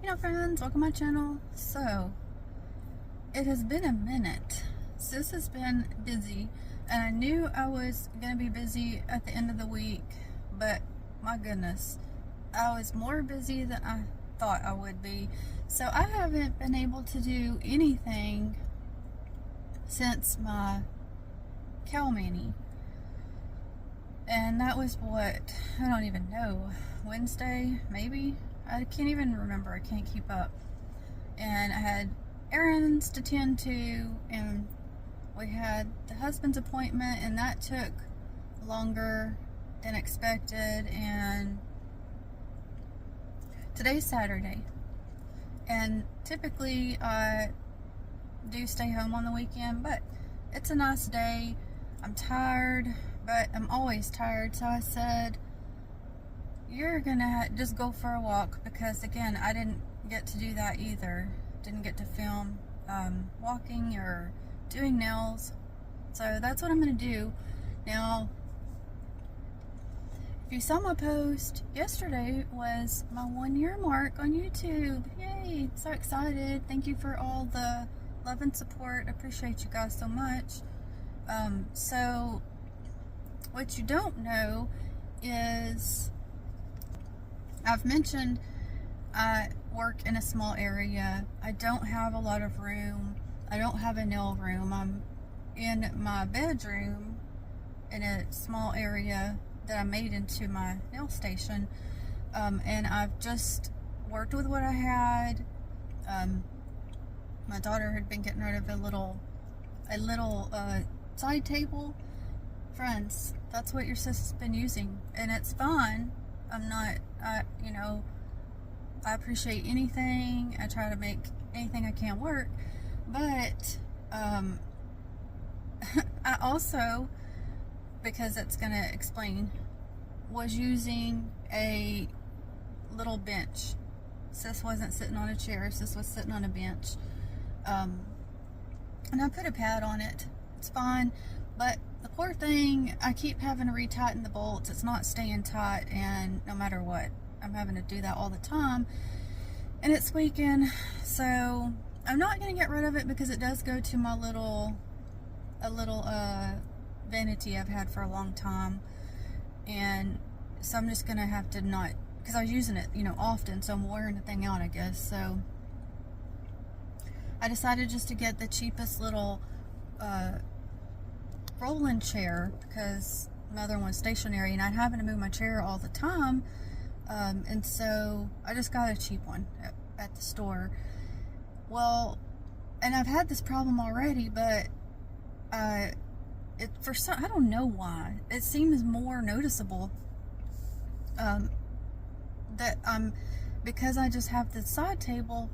Friends, welcome to my channel. So, it has been a minute. Sis has been busy, and I knew I was going to be busy at the end of the week, but my goodness, I was more busy than I thought I would be. So, I haven't been able to do anything since my cow mani. And that was what, I don't even know, Wednesday, maybe? I can't even remember. I can't keep up. And I had errands to tend to, and we had the husband's appointment, and that took longer than expected. And today's Saturday, and typically I do stay home on the weekend, but it's a nice day. I'm tired, but I'm always tired, so I said, you're gonna just go for a walk, because again, I didn't get to do that either. Didn't get to film walking or doing nails, so that's what I'm gonna do. Now, if you saw my post yesterday, was my 1-year mark on YouTube. Yay, so excited. Thank you for all the love and support. I appreciate you guys so much. So what you don't know is, I've mentioned I work in a small area. I don't have a lot of room. I don't have a nail room. I'm in my bedroom in a small area that I made into my nail station. And I've just worked with what I had. My daughter had been getting rid of a little side table. Friends, that's what your sis has been using, and it's fine. I appreciate anything. I try to make anything I can work, but I also, because it's going to explain, was using a little bench. Sis wasn't sitting on a chair. Sis was sitting on a bench. And I put a pad on it. It's fine, but the poor thing, I keep having to retighten the bolts. It's not staying tight, and no matter what, I'm having to do that all the time, and it's squeaking. So I'm not going to get rid of it, because it does go to my little vanity I've had for a long time, and so I'm just going to have to not, because I was using it often, so I'm wearing the thing out, I guess. So I decided just to get the cheapest little rolling chair, because my other one's stationary, and I'm having to move my chair all the time. And so I just got a cheap one at the store. Well, and I've had this problem already, but I don't know why, it seems more noticeable that because I just have the side table,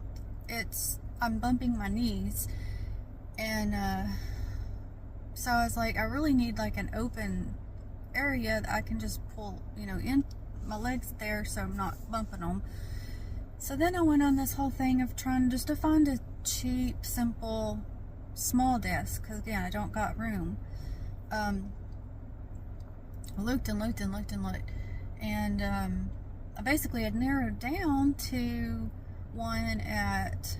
I'm bumping my knees, and so I was like, I really need like an open area that I can just pull in my legs there, so I'm not bumping them. So then I went on this whole thing of trying just to find a cheap, simple, small desk, because again, I don't got room. I looked and looked and looked and looked, and I basically had narrowed down to one at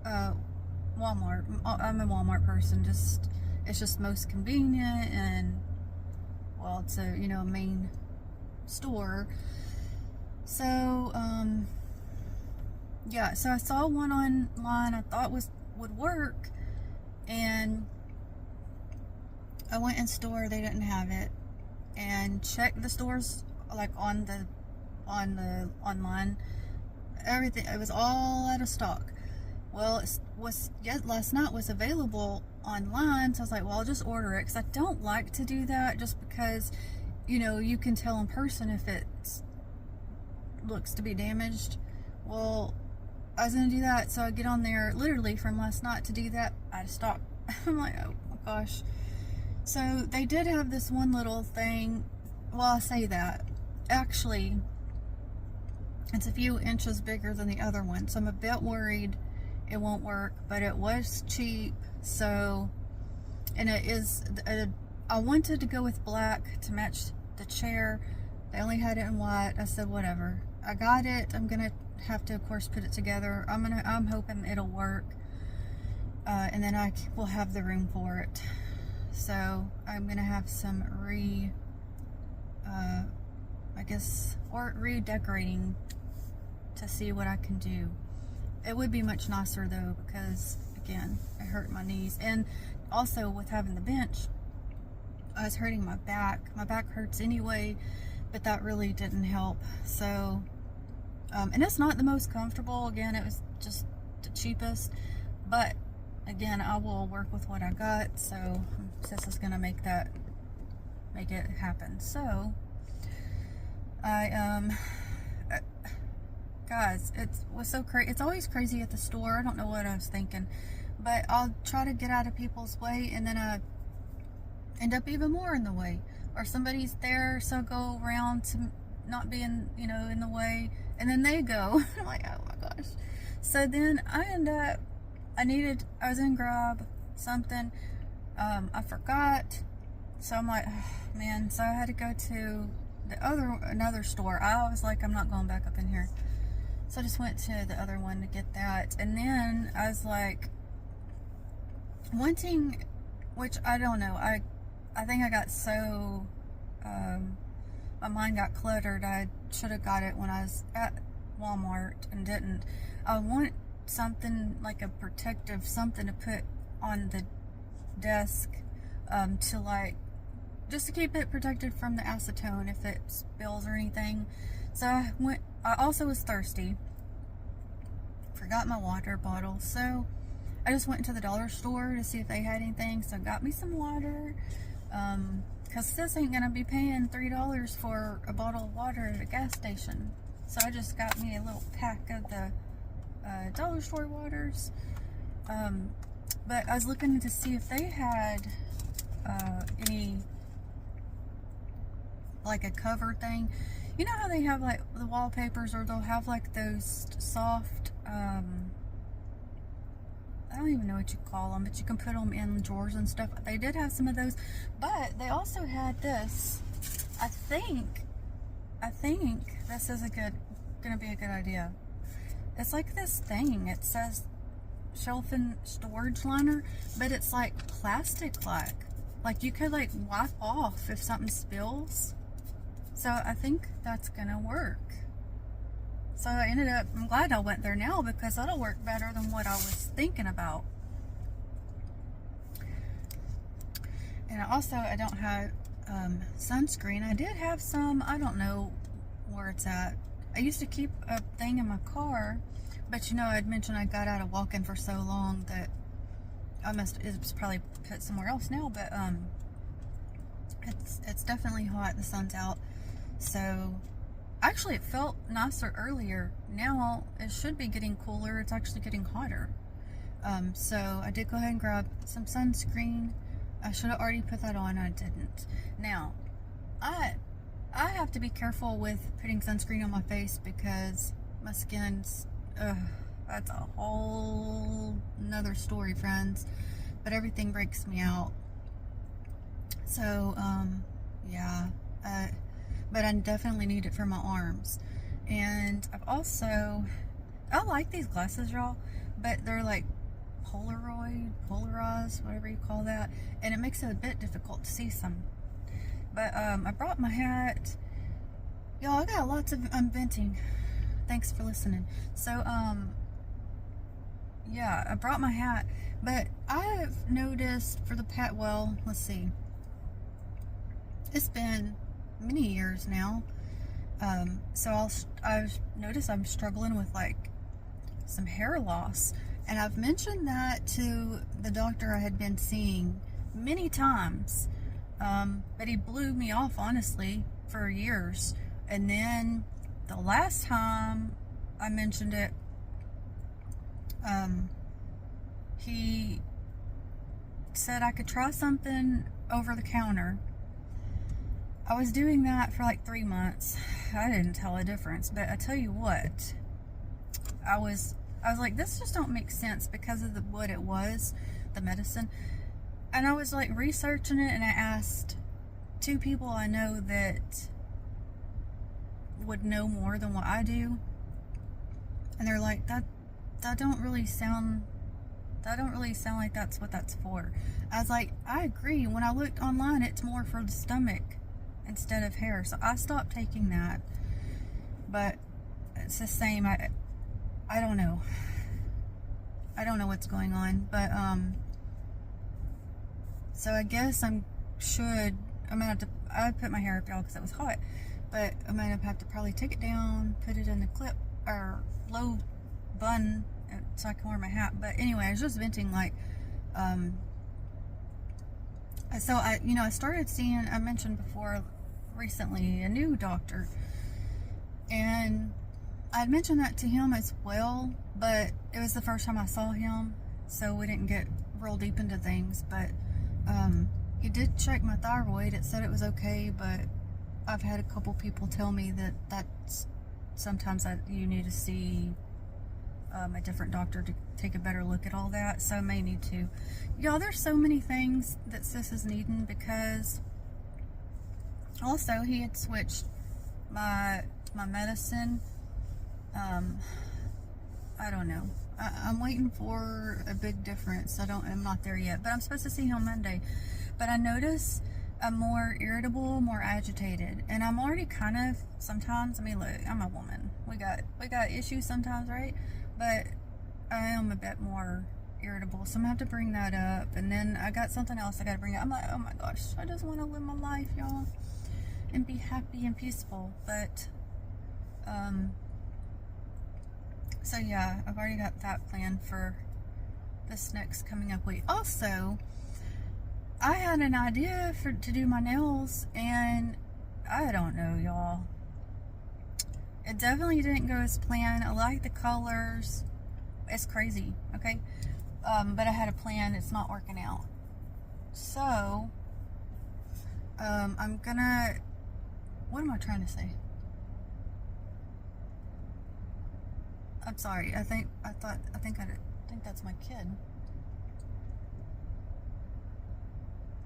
Walmart. I'm a Walmart person. It's just most convenient, and well, it's a main store. So yeah, so I saw one online I thought would work, and I went in store. They didn't have it, and checked the stores like on the online, everything, it was all out of stock. Well, last night was available online, so I was like, well, I'll just order it, because I don't like to do that, just because you can tell in person if it looks to be damaged. Well, I was gonna do that, so I get on there literally from last night to do that. I had to stop. I'm like, oh my gosh. So they did have this one little thing. Well, I say that, actually it's a few inches bigger than the other one, so I'm a bit worried it won't work, but it was cheap. So, and it is, I wanted to go with black to match the chair, They only had it in white. I said, whatever. I got it. I'm gonna have to, of course, put it together. I'm hoping it'll work, and then I will have the room for it. So I'm gonna have some redecorating to see what I can do. It would be much nicer though, because again, it hurt my knees, and also with having the bench, I was hurting my back. My back hurts anyway, but that really didn't help. So, and it's not the most comfortable. Again, it was just the cheapest, but again, I will work with what I got. So Sis is gonna make it happen. So guys, it was so crazy. It's always crazy at the store. I don't know what I was thinking, but I'll try to get out of people's way, and then I end up even more in the way, or somebody's there, so go around to not be in the way, and then they go. I'm like, oh my gosh. So then I was in grab something, I forgot, so I'm like, oh, man. So I had to go to another store. I was like, I'm not going back up in here. So I just went to the other one to get that, and then I was like wanting, which I don't know, I think I got so my mind got cluttered. I should have got it when I was at Walmart and didn't. I want something like a protective, something to put on the desk, to like, just to keep it protected from the acetone if it spills or anything. So I also was thirsty, forgot my water bottle, so I just went to the dollar store to see if they had anything. So I got me some water, because Sis ain't gonna be paying $3 for a bottle of water at a gas station. So I just got me a little pack of the dollar store waters. But I was looking to see if they had any, like a cover thing. You know how they have like the wallpapers, or they'll have like those soft, I don't even know what you call them, but you can put them in drawers and stuff. They did have some of those, but they also had this. I think this is gonna be a good idea. It's like this thing. It says shelf and storage liner, but it's like plastic, like you could like wipe off if something spills. So I think that's gonna work. So I'm glad I went there now, because that'll work better than what I was thinking about. And I don't have sunscreen. I did have some, I don't know where it's at. I used to keep a thing in my car, but I'd mentioned I got out of walking for so long that it was probably put somewhere else now, but it's definitely hot. The sun's out. So actually, it felt nicer earlier. Now it should be getting cooler. It's actually getting hotter. So I did go ahead and grab some sunscreen. I should have already put that on. I didn't. Now, I have to be careful with putting sunscreen on my face, because my skin's, that's a whole nother story, friends. But everything breaks me out. So, yeah. But I definitely need it for my arms. And I like these glasses, y'all, but they're like polarized, whatever you call that, and it makes it a bit difficult to see some. But I brought my hat. Y'all, I got lots of, I'm venting. Thanks for listening. So, yeah, I brought my hat, but I've noticed for the let's see. It's been many years now. So I've noticed I'm struggling with like some hair loss, and I've mentioned that to the doctor I had been seeing many times, but he blew me off, honestly, for years. And then the last time I mentioned it, he said I could try something over the counter. I was doing that for like 3 months. I didn't tell a difference, but I tell you what, I was like, this just don't make sense because of what it was, the medicine. And I was like researching it, and I asked 2 people I know that would know more than what I do. And they're like, that don't really sound like that's what that's for. I was like, I agree. When I looked online, it's more for the stomach instead of hair. So I stopped taking that. But it's the same. I don't know. I don't know what's going on. But so I guess I put my hair up, y'all, because it was hot. But I'm gonna have to probably take it down, put it in the clip or low bun so I can wear my hat. But anyway, I was just venting, like, so I started seeing, I mentioned before recently, a new doctor, and I'd mentioned that to him as well, but it was the first time I saw him, so we didn't get real deep into things. But he did check my thyroid. It said it was okay, but I've had a couple people tell me that's sometimes you need to see a different doctor to take a better look at all that. So I may need to. Y'all, there's so many things that sis is needing, because also he had switched my medicine. I don't know. I'm waiting for a big difference. I'm not there yet, but I'm supposed to see him Monday. But I notice I'm more irritable, more agitated, and I'm already kind of sometimes. I mean, look, I'm a woman. We got issues sometimes, right? But I am a bit more irritable, so I'm gonna have to bring that up. And then I got something else I gotta bring up. I'm like, oh my gosh, I just want to live my life, y'all, and be happy and peaceful. But so yeah, I've already got that planned for this next coming up week. Also, I had an idea to do my nails, and I don't know, y'all. It definitely didn't go as planned. I like the colors. It's crazy, okay? But I had a plan. It's not working out. So, I'm gonna... What am I trying to say? I'm sorry. I think that's my kid.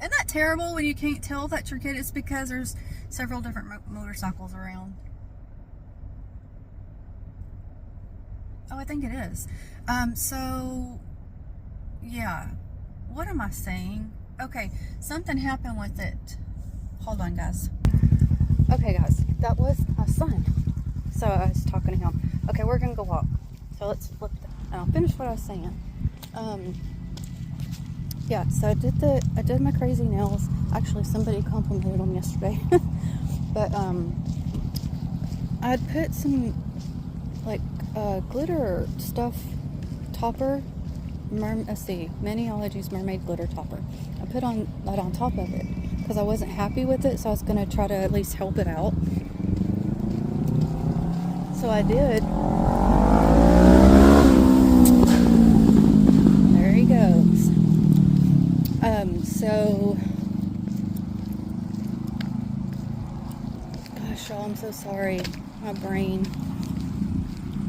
Isn't that terrible when you can't tell if that's your kid? It's because there's several different motorcycles around. Oh, I think it is. So, yeah. What am I saying? Okay, something happened with it. Hold on, guys. Okay, guys, that was my son. So I was talking to him. Okay, we're gonna go walk. So let's flip that. And I'll finish what I was saying. Yeah, so I did my crazy nails. Actually, somebody complimented them yesterday. But I'd put some like glitter stuff topper. Let's see, Maniology's Mermaid Glitter Topper. I put that on top of it because I wasn't happy with it, so I was gonna try to at least help it out. So I did. There he goes. So, gosh, y'all, I'm so sorry. My brain.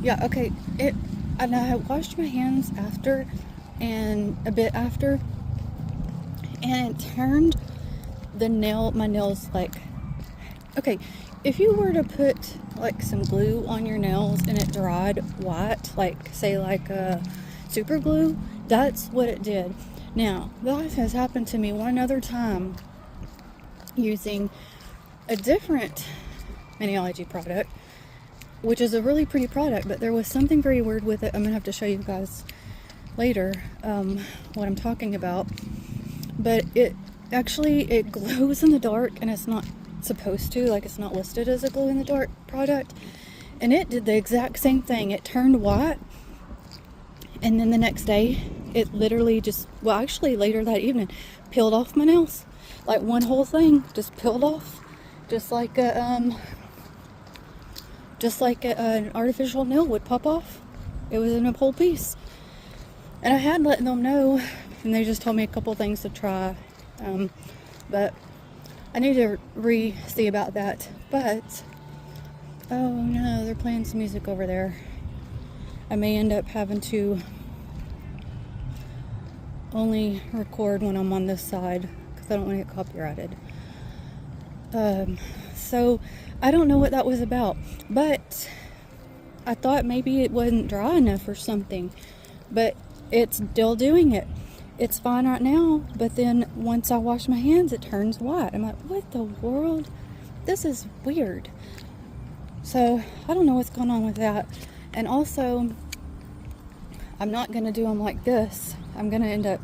Yeah, okay. And I washed my hands after, and a bit after, and it turned my nails like, okay, if you were to put like some glue on your nails and it dried white, like say like super glue, that's what it did. Now, that has happened to me one other time using a different Maniology product, which is a really pretty product, but there was something very weird with it. I'm gonna have to show you guys later what I'm talking about. But it glows in the dark, and it's not supposed to, like, it's not listed as a glow in the dark product. And it did the exact same thing. It turned white, and then the next day it literally just, well, actually later that evening, peeled off my nails. Like one whole thing just peeled off, just like an artificial nail would pop off. It was in a whole piece. And I had let them know, and they just told me a couple things to try. But I need to see about that. But, oh no, they're playing some music over there. I may end up having to only record when I'm on this side, because I don't want to get copyrighted. So I don't know what that was about, but I thought maybe it wasn't dry enough or something, but it's still doing it. It's fine right now, but then once I wash my hands, it turns white. I'm like, what the world? This is weird. So I don't know what's going on with that. And also, I'm not going to do them like this. I'm going to end up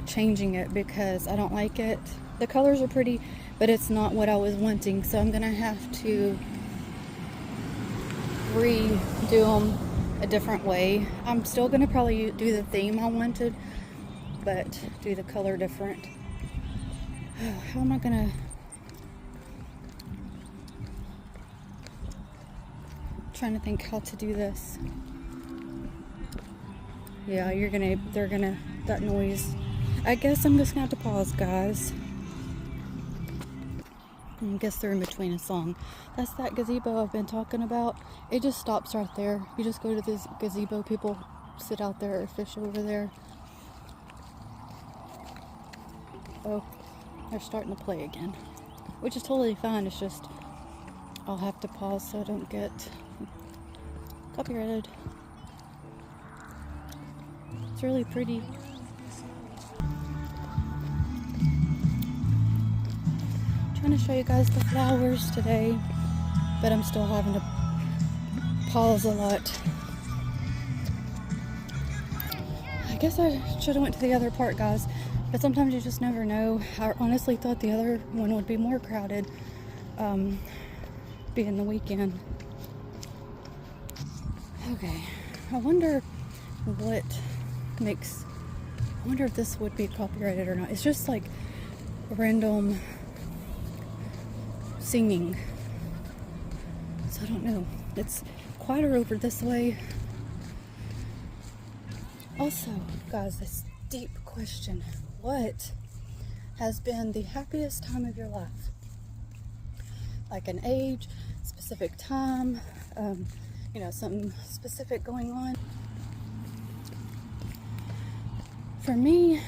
changing it because I don't like it. The colors are pretty, but it's not what I was wanting. So I'm going to have to redo them a different way. I'm still going to probably do the theme I wanted, but do the color different. How am I going to... Trying to think how to do this. Yeah, they're gonna, that noise. I guess I'm just gonna have to pause, guys. I guess they're in between a song. That's that gazebo I've been talking about. It just stops right there. You just go to this gazebo, people sit out there or fish over there. Oh, they're starting to play again, which is totally fine. It's just, I'll have to pause so I don't get copyrighted. It's really pretty. Trying to show you guys the flowers today, but I'm still having to pause a lot. I guess I should have went to the other part, guys, but sometimes you just never know. I honestly thought the other one would be more crowded, being the weekend. Okay, I wonder what makes, I wonder if this would be copyrighted or not. It's just like random singing, so I don't know. It's quieter over this way. Also, guys, this deep question: what has been the happiest time of your life? Like an age, specific time, you know, something specific going on. For me,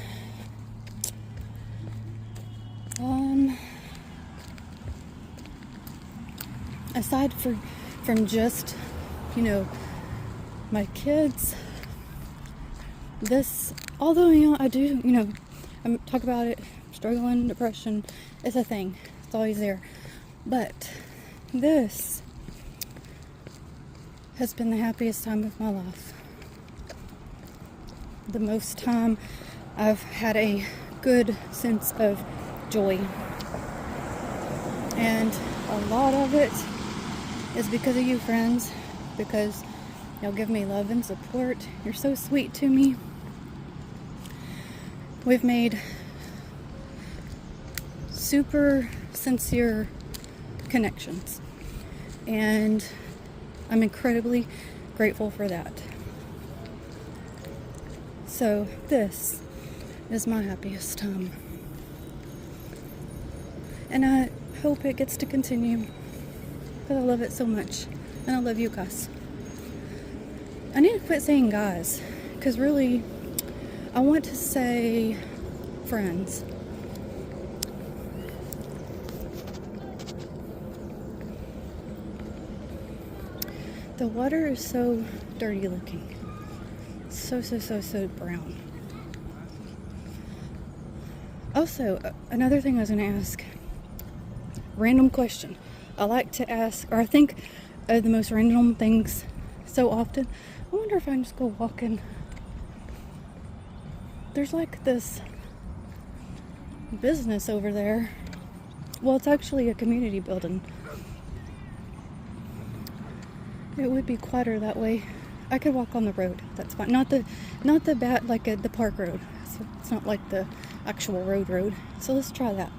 aside from just, you know, my kids, this, although, you know, I do, you know, I talk about it, struggling, depression, it's a thing, it's always there, but this has been the happiest time of my life. The most time I've had a good sense of joy. And a lot of it is because of you, friends, because y'all give me love and support. You're so sweet to me. We've made super sincere connections, and I'm incredibly grateful for that. So this is my happiest time, and I hope it gets to continue because I love it so much, and I love you guys. I need to quit saying guys, because really I want to say friends. The water is so dirty looking. So brown. Also, another thing I was going to ask. Random question. I like to ask, or I think the most random things so often. I wonder if I can just go walking. There's like this business over there. Well, it's actually a community building. It would be quieter that way. I could walk on the road. That's fine. Not the the park road. So it's not like the actual road. So let's try that.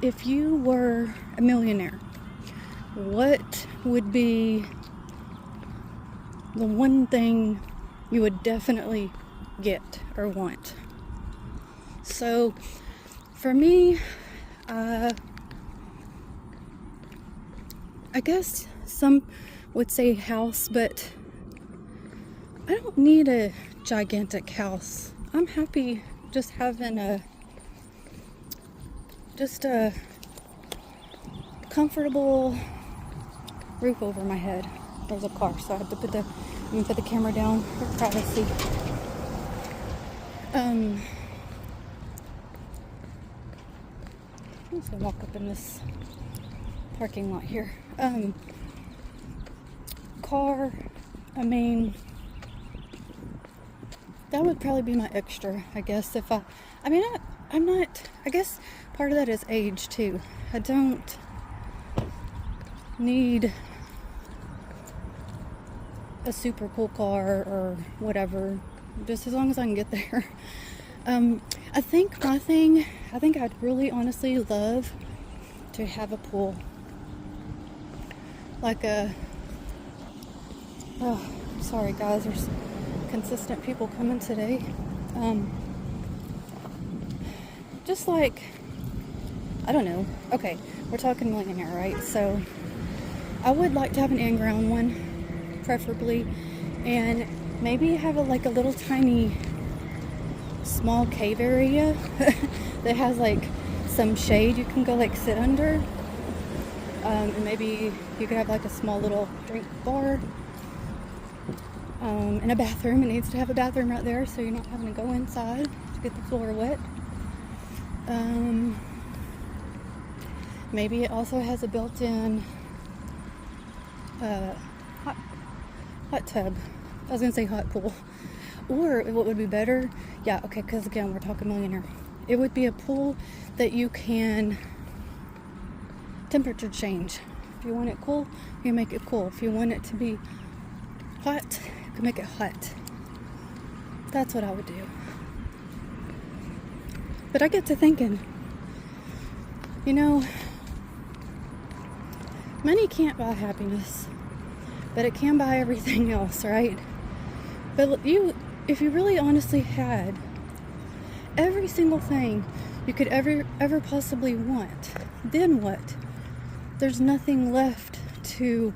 If you were a millionaire, what would be the one thing you would definitely get or want? So for me, I guess some would say house, but I don't need a gigantic house. I'm happy just having a comfortable roof over my head. There's a car, so I have to put the camera down for privacy. I'm just gonna walk up in this parking lot here. Car, I mean, that would probably be my extra, I guess, if I'm not, I guess part of that is age too. I don't need a super cool car or whatever, just as long as I can get there. I think I'd really honestly love to have a pool. Like sorry guys, there's consistent people coming today. Just like, I don't know. Okay, we're talking millionaire, right? So I would like to have an in-ground one, preferably, and maybe have a little tiny small cave area that has like some shade you can go like sit under, and maybe you could have like a small little drink bar, and a bathroom. It needs to have a bathroom right there, so you're not having to go inside to get the floor wet. Maybe it also has a built-in hot tub. I was gonna say hot pool. Or what would be better, because again, we're talking millionaire. It would be a pool that you can temperature change. If you want it cool, you can make it cool. If you want it to be hot, you can make it hot. That's what I would do. But I get to thinking, money can't buy happiness, but it can buy everything else, right? But if you really honestly had every single thing you could ever possibly want, then what? There's nothing left to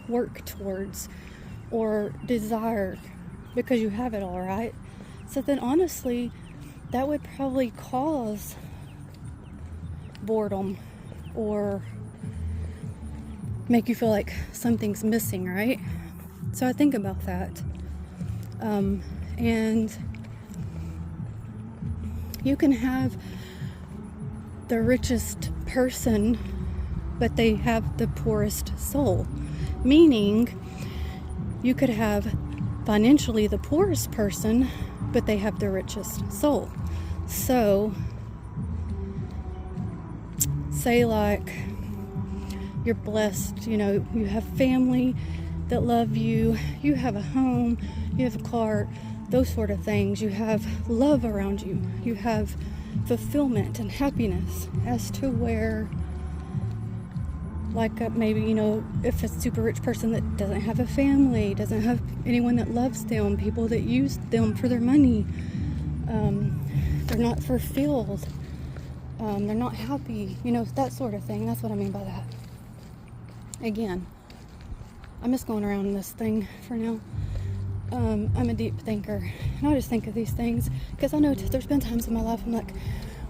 work towards or desire because you have it all, right? So then honestly, that would probably cause boredom or make you feel like something's missing, right? So I think about that. And you can have the richest person, but they have the poorest soul. Meaning, you could have financially the poorest person, but they have the richest soul. So, say like you're blessed, you have family that love you, you have a home, you have a car, those sort of things. You have love around you, you have fulfillment and happiness, as to where maybe, if a super rich person that doesn't have a family, doesn't have anyone that loves them, people that use them for their money, they're not fulfilled, they're not happy, that sort of thing. That's what I mean by that. Again, I'm just going around this thing for now. I'm a deep thinker, and I just think of these things because I know there's been times in my life I'm like,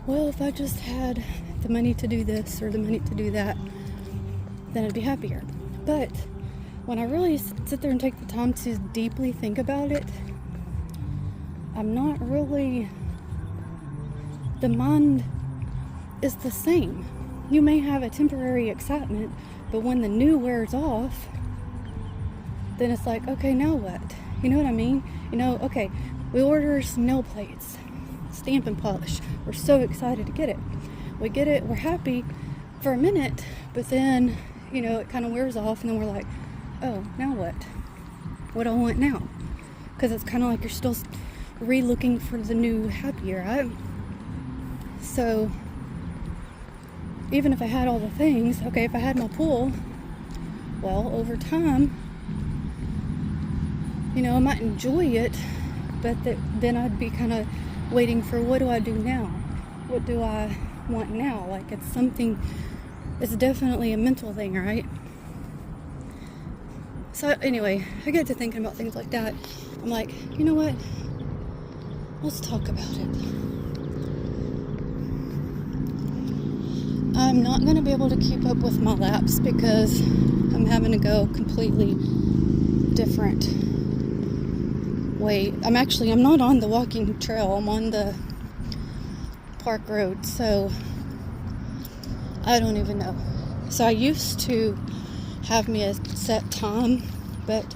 well, if I just had the money to do this or the money to do that, then I'd be happier. But when I really sit there and take the time to deeply think about it, I'm not really, the mind is the same. You may have a temporary excitement, but when the new wears off, then it's like, okay, now what? You know what I mean? Okay, we order some nail plates, stamp and polish. We're so excited to get it. We get it, we're happy for a minute, but then, it kind of wears off, and then we're like, oh, now what? What do I want now? Because it's kind of like you're still re-looking for the new happier, right? So, even if I had all the things, okay, if I had my pool, well, over time, I might enjoy it, but then I'd be kind of waiting for, what do I do now? What do I want now? Like, it's definitely a mental thing, right? So anyway, I get to thinking about things like that. I'm like, you know what? Let's talk about it. I'm not going to be able to keep up with my laps because I'm having to go completely different way. I'm not on the walking trail. I'm on the park road, so I don't even know. So I used to have me a set time, but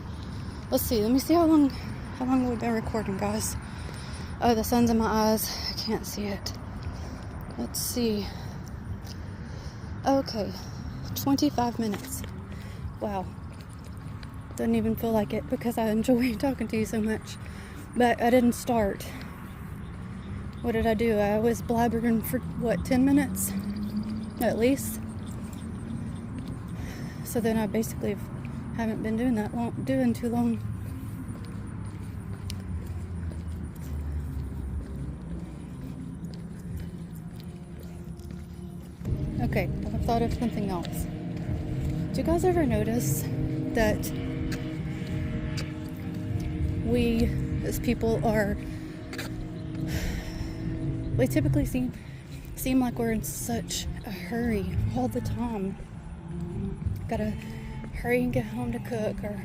let's see. Let me see how long we've been recording, guys. Oh, the sun's in my eyes. I can't see it. Let's see. Okay, 25 minutes. Wow. Doesn't even feel like it because I enjoy talking to you so much. But I didn't start. What did I do? I was blabbering for, 10 minutes? At least. So then I basically haven't been doing too long. Okay, I've thought of something else. Do you guys ever notice that we as people we typically seem like we're in such a hurry all the time? Gotta hurry and get home to cook, or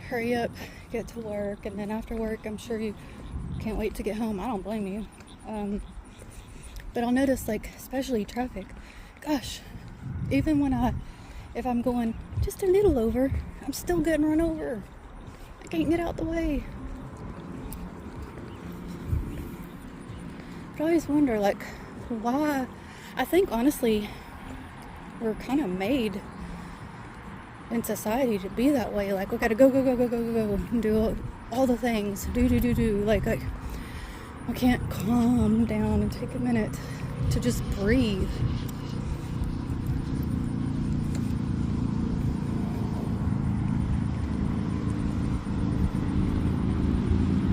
hurry up, get to work, and then after work I'm sure you can't wait to get home. I don't blame you. But I'll notice, like, especially traffic, gosh, even if I'm going just a little over, I'm still getting run over. I can't get out the way. But I always wonder, like, why. I think, honestly, we're kind of made in society to be that way. Like, we gotta go, and do all the things. Do. Like, I can't calm down and take a minute to just breathe.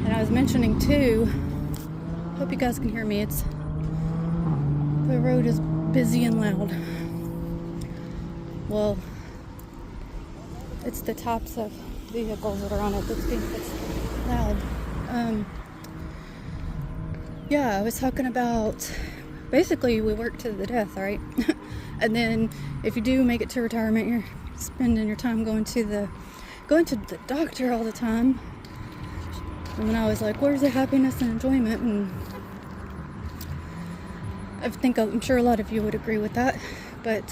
And I was mentioning too, hope you guys can hear me, the road is busy and loud. Well, it's the tops of vehicles that are on it that's loud. Yeah, I was talking about, basically we work to the death, right? And then if you do make it to retirement, you're spending your time going to the doctor all the time. And then I was like, where's the happiness and enjoyment? And I'm sure a lot of you would agree with that. But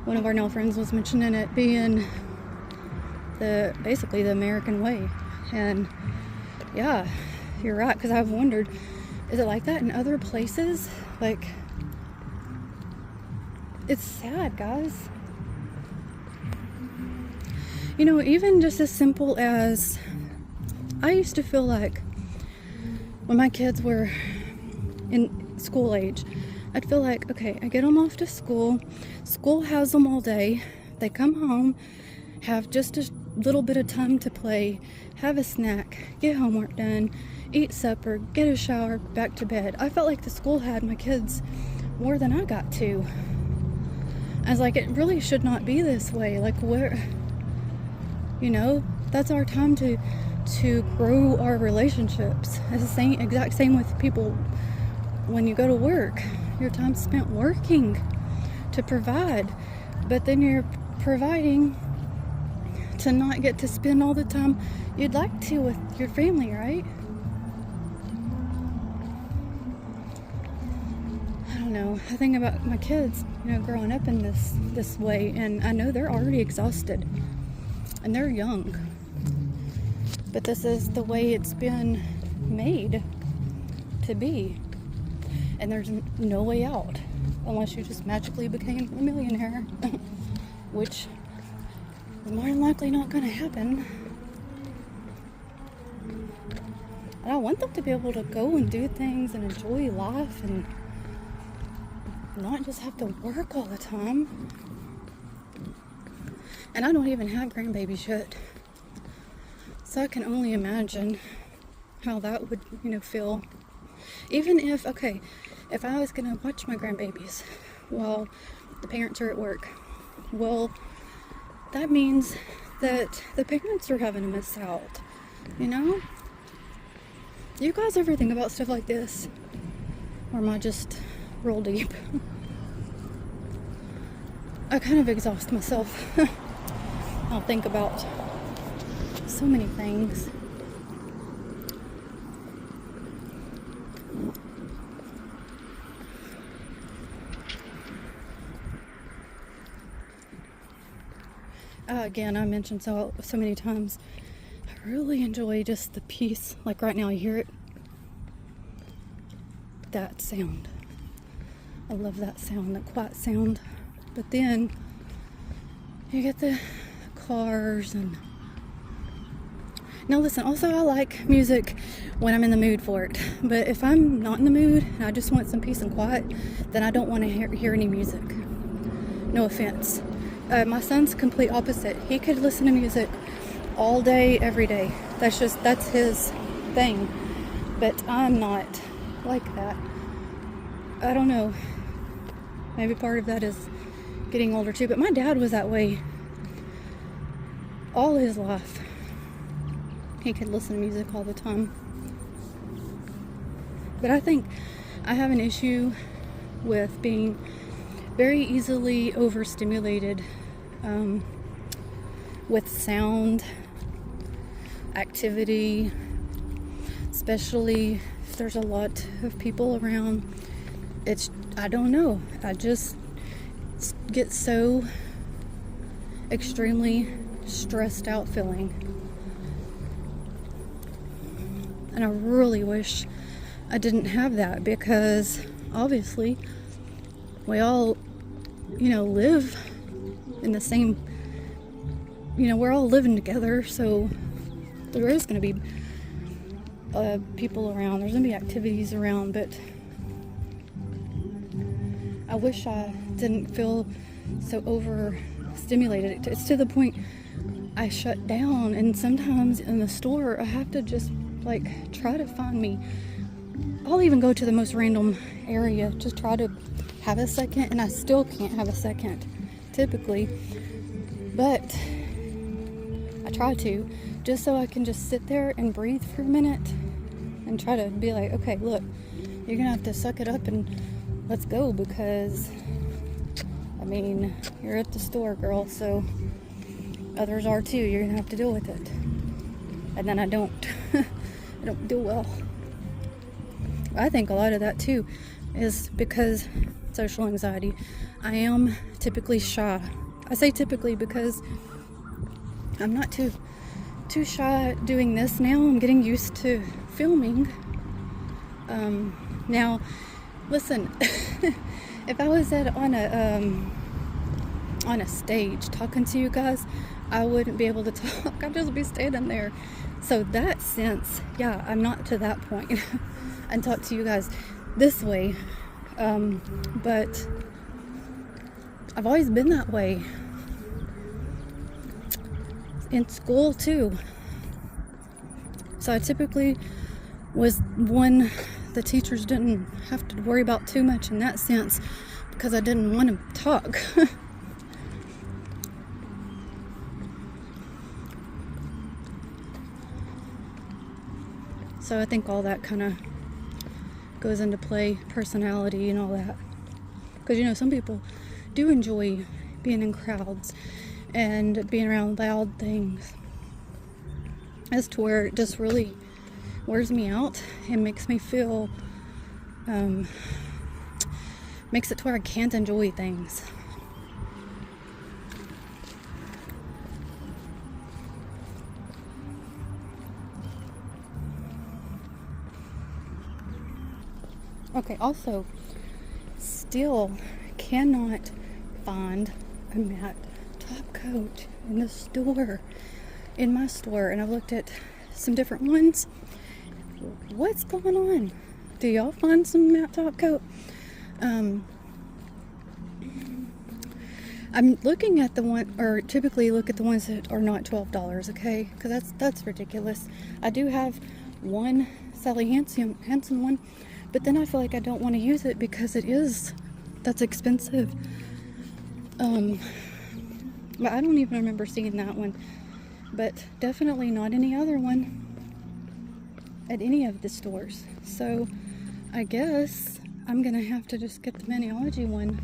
one of our now friends was mentioning it being basically the American way. And yeah, you're right, because I've wondered, is it like that in other places? Like, it's sad, guys. You know, even just as simple as, I used to feel like when my kids were in school age, I'd feel like, okay, I get them off to school has them all day, they come home, have just a little bit of time to play, have a snack, get homework done, eat supper, get a shower, back to bed. I felt like the school had my kids more than I got to. I was like, it really should not be this way. Like, that's our time to grow our relationships. It's the exact same with people. When you go to work, your time's spent working to provide, but then you're providing to not get to spend all the time you'd like to with your family, right? I don't know. I think about my kids, growing up in this way, and I know they're already exhausted, and they're young, but this is the way it's been made to be, and there's no way out unless you just magically became a millionaire, which is more than likely not going to happen. And I want them to be able to go and do things and enjoy life and not just have to work all the time. And I don't even have grandbabies yet, so I can only imagine how that would, feel. Even if I was gonna watch my grandbabies while the parents are at work, well, that means that the parents are having to miss out, You guys ever think about stuff like this? Or am I just real deep? I kind of exhaust myself. I'll think about so many things. Again, I mentioned so many times, I really enjoy just the peace. Like right now, you hear it? That sound. I love that sound, that quiet sound. But then you get the cars and... Now listen, also I like music when I'm in the mood for it. But if I'm not in the mood and I just want some peace and quiet, then I don't want to hear any music. No offense. My son's complete opposite. He could listen to music all day, every day. That's his thing. But I'm not like that. I don't know. Maybe part of that is getting older too. But my dad was that way all his life. He could listen to music all the time. But I think I have an issue with being very easily overstimulated with sound, activity, especially if there's a lot of people around. I don't know, I just get so extremely stressed out feeling. And I really wish I didn't have that, because obviously we all, live in the same, we're all living together, so there is going to be people around, there's going to be activities around, but I wish I didn't feel so overstimulated. It's to the point I shut down, and sometimes in the store I have to just try to find me. I'll even go to the most random area, just try to have a second, and I still can't have a second typically, but I try to, just so I can just sit there and breathe for a minute and try to be like, okay, look, you're gonna have to suck it up and let's go, because you're at the store, girl, so others are too. You're gonna have to deal with it. And then I don't I don't do well. I think a lot of that too is because social anxiety. I am typically shy. I say typically because I'm not too shy doing this now. I'm getting used to filming. Now, listen, if I was on a stage talking to you guys, I wouldn't be able to talk. I'd just be standing there. So that sense, yeah, I'm not to that point and talk to you guys this way. But I've always been that way. In school too. So I typically was one the teachers didn't have to worry about too much in that sense, because I didn't want to talk. So I think all that kind of goes into play, personality and all that. Because, some people do enjoy being in crowds and being around loud things. As to where it just really wears me out and makes me feel, makes it to where I can't enjoy things. Okay, also, still cannot find a matte top coat in the store, in my store, and I've looked at some different ones. What's going on? Do y'all find some matte top coat? I'm looking at the one, or typically look at the ones that are not $12, okay? Because that's ridiculous. I do have one Sally Hansen one, but then I feel like I don't want to use it because that's expensive. But I don't even remember seeing that one. But definitely not any other one at any of the stores. So I guess I'm gonna have to just get the Maniology one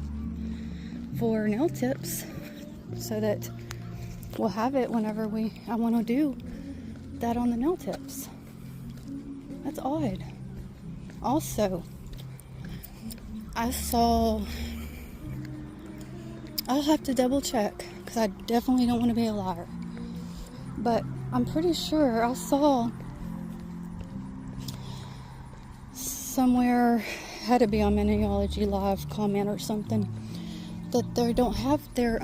for nail tips so that we'll have it whenever I want to do that on the nail tips. That's odd. Also, I'll have to double check because I definitely don't want to be a liar, but I'm pretty sure I saw somewhere, had to be on Maniology Live comment or something, that they don't have their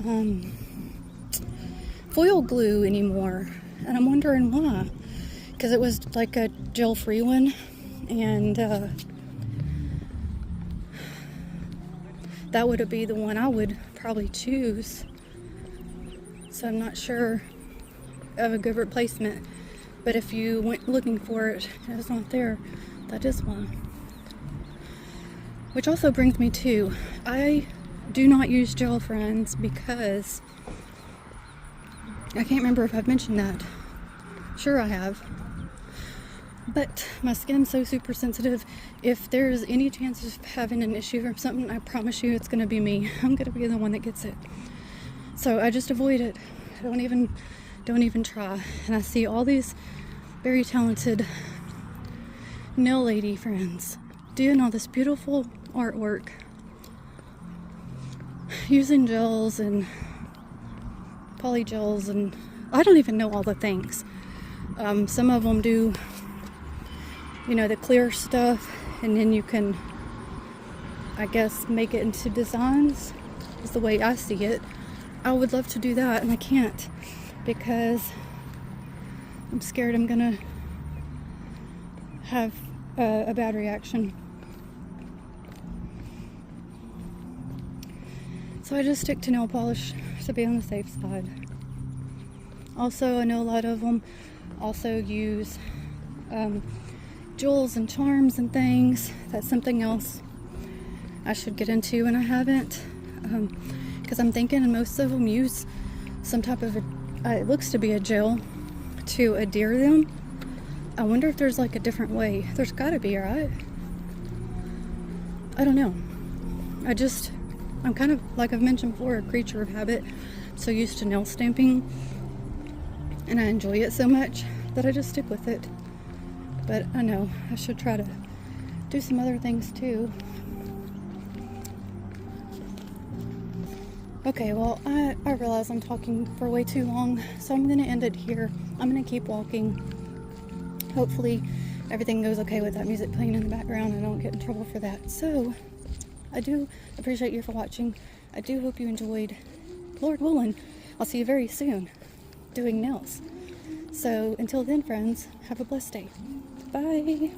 foil glue anymore, and I'm wondering why, because it was like a gel-free one, and that would be the one I would probably choose. So I'm not sure of a good replacement, but if you went looking for it and it's not there, that is why. Which also brings me to, I do not use gel, friends, because I can't remember if I've mentioned that. Sure I have. But my skin's so super sensitive. If there's any chance of having an issue or something, I promise you it's going to be me. I'm going to be the one that gets it. So I just avoid it. I don't even try. And I see all these very talented nail lady friends doing all this beautiful artwork using gels and polygels, and I don't even know all the things. Some of them do, the clear stuff, and then you can, I guess, make it into designs, is the way I see it. I would love to do that, and I can't because I'm scared I'm gonna have a bad reaction. So I just stick to nail polish to be on the safe side. Also, I know a lot of them also use jewels and charms and things. That's something else I should get into, and I haven't, because I'm thinking most of them use some type of it looks to be a gel to adhere them. I wonder if there's like a different way. There's gotta be, right? I don't know. I'm kind of, like I've mentioned before, a creature of habit. So used to nail stamping, and I enjoy it so much that I just stick with it. But I know I should try to do some other things too. Okay, well, I realize I'm talking for way too long, so I'm gonna end it here. I'm gonna keep walking. Hopefully everything goes okay with that music playing in the background. I don't get in trouble for that. So I do appreciate you for watching. I do hope you enjoyed. Lord willing, I'll see you very soon doing nails. So until then, friends, have a blessed day. Bye.